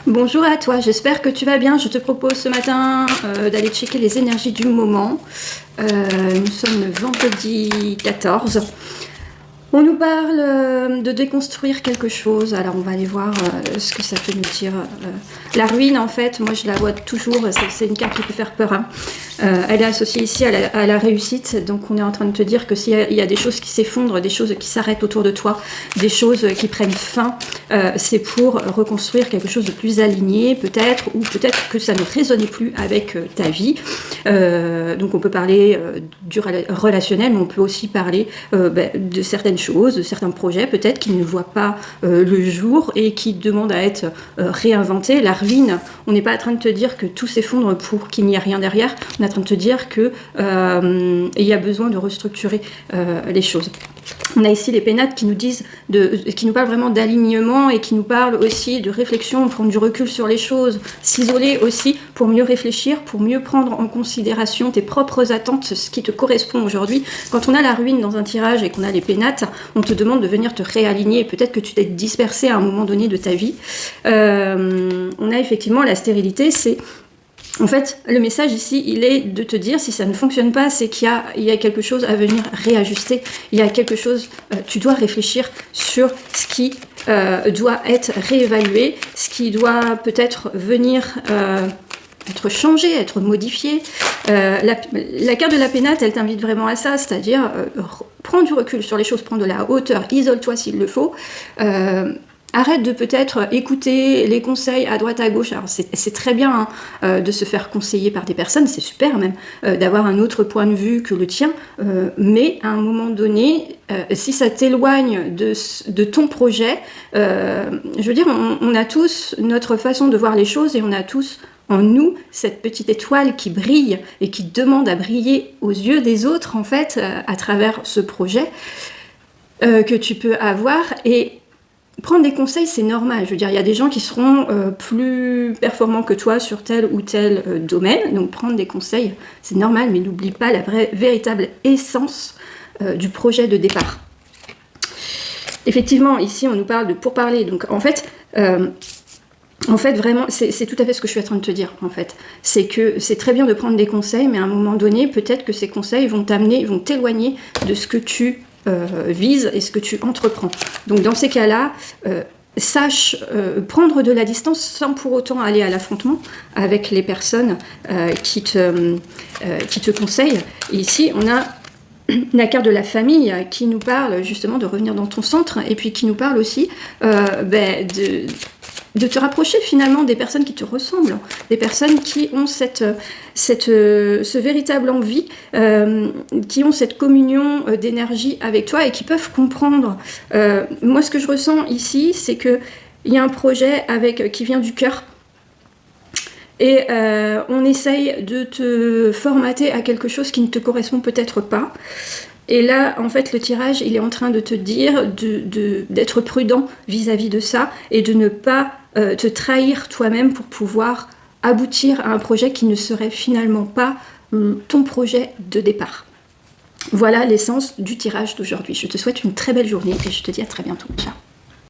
Bonjour à toi, j'espère que tu vas bien. Je te propose ce matin d'aller checker les énergies du moment. Nous sommes le vendredi 14. On nous parle de déconstruire quelque chose, alors on va aller voir ce que ça peut nous dire. La ruine, en fait, moi je la vois toujours, c'est une carte qui peut faire peur. Hein. Elle est associée ici à la réussite, donc on est en train de te dire que s'il y a des choses qui s'effondrent, des choses qui s'arrêtent autour de toi, des choses qui prennent fin, c'est pour reconstruire quelque chose de plus aligné peut-être, ou peut-être que ça ne résonnait plus avec ta vie. Donc on peut parler du relationnel, mais on peut aussi parler de certaines choses, de certains projets peut-être qui ne voient pas le jour et qui demandent à être réinventés. La ruine, on n'est pas en train de te dire que tout s'effondre pour qu'il n'y ait rien derrière, on est en train de te dire qu'il y a besoin de restructurer les choses. On a ici les pénates qui nous disent, qui nous parlent vraiment d'alignement et qui nous parlent aussi de réflexion, prendre du recul sur les choses, s'isoler aussi pour mieux réfléchir, pour mieux prendre en considération tes propres attentes, ce qui te correspond aujourd'hui. Quand on a la ruine dans un tirage et qu'on a les pénates, on te demande de venir te réaligner. Peut-être que tu t'es dispersé à un moment donné de ta vie. On a effectivement la stérilité, c'est... En fait, le message ici, il est de te dire, si ça ne fonctionne pas, c'est qu'il y a quelque chose à venir réajuster. Il y a quelque chose, tu dois réfléchir sur ce qui doit être réévalué, ce qui doit peut-être venir être changé, être modifié. La carte de la pénate, elle t'invite vraiment à ça, c'est-à-dire prends du recul sur les choses, prends de la hauteur, isole-toi s'il le faut. Arrête de peut-être écouter les conseils à droite à gauche. Alors c'est très bien de se faire conseiller par des personnes, c'est super même d'avoir un autre point de vue que le tien, mais à un moment donné, si ça t'éloigne de ton projet, je veux dire, on a tous notre façon de voir les choses et on a tous en nous cette petite étoile qui brille et qui demande à briller aux yeux des autres en fait à travers ce projet que tu peux avoir. Et prendre des conseils, c'est normal. Je veux dire, il y a des gens qui seront plus performants que toi sur tel ou tel domaine. Donc, prendre des conseils, c'est normal, mais n'oublie pas la véritable essence du projet de départ. Effectivement, ici, on nous parle de pourparler. Donc, en fait, vraiment, c'est tout à fait ce que je suis en train de te dire, en fait. C'est que c'est très bien de prendre des conseils, mais à un moment donné, peut-être que ces conseils vont t'éloigner de ce que tu vise et ce que tu entreprends. Donc dans ces cas-là, sache prendre de la distance sans pour autant aller à l'affrontement avec les personnes qui te conseillent. Et ici, on a la carte de la famille qui nous parle justement de revenir dans ton centre et puis qui nous parle aussi de te rapprocher finalement des personnes qui te ressemblent, des personnes qui ont ce véritable envie, qui ont cette communion d'énergie avec toi et qui peuvent comprendre. Moi, ce que je ressens ici, c'est qu'il y a un projet qui vient du cœur et on essaye de te formater à quelque chose qui ne te correspond peut-être pas. Et là, en fait, le tirage, il est en train de te dire d'être prudent vis-à-vis de ça et de ne pas te trahir toi-même pour pouvoir aboutir à un projet qui ne serait finalement pas ton projet de départ. Voilà l'essence du tirage d'aujourd'hui. Je te souhaite une très belle journée et je te dis à très bientôt. Ciao.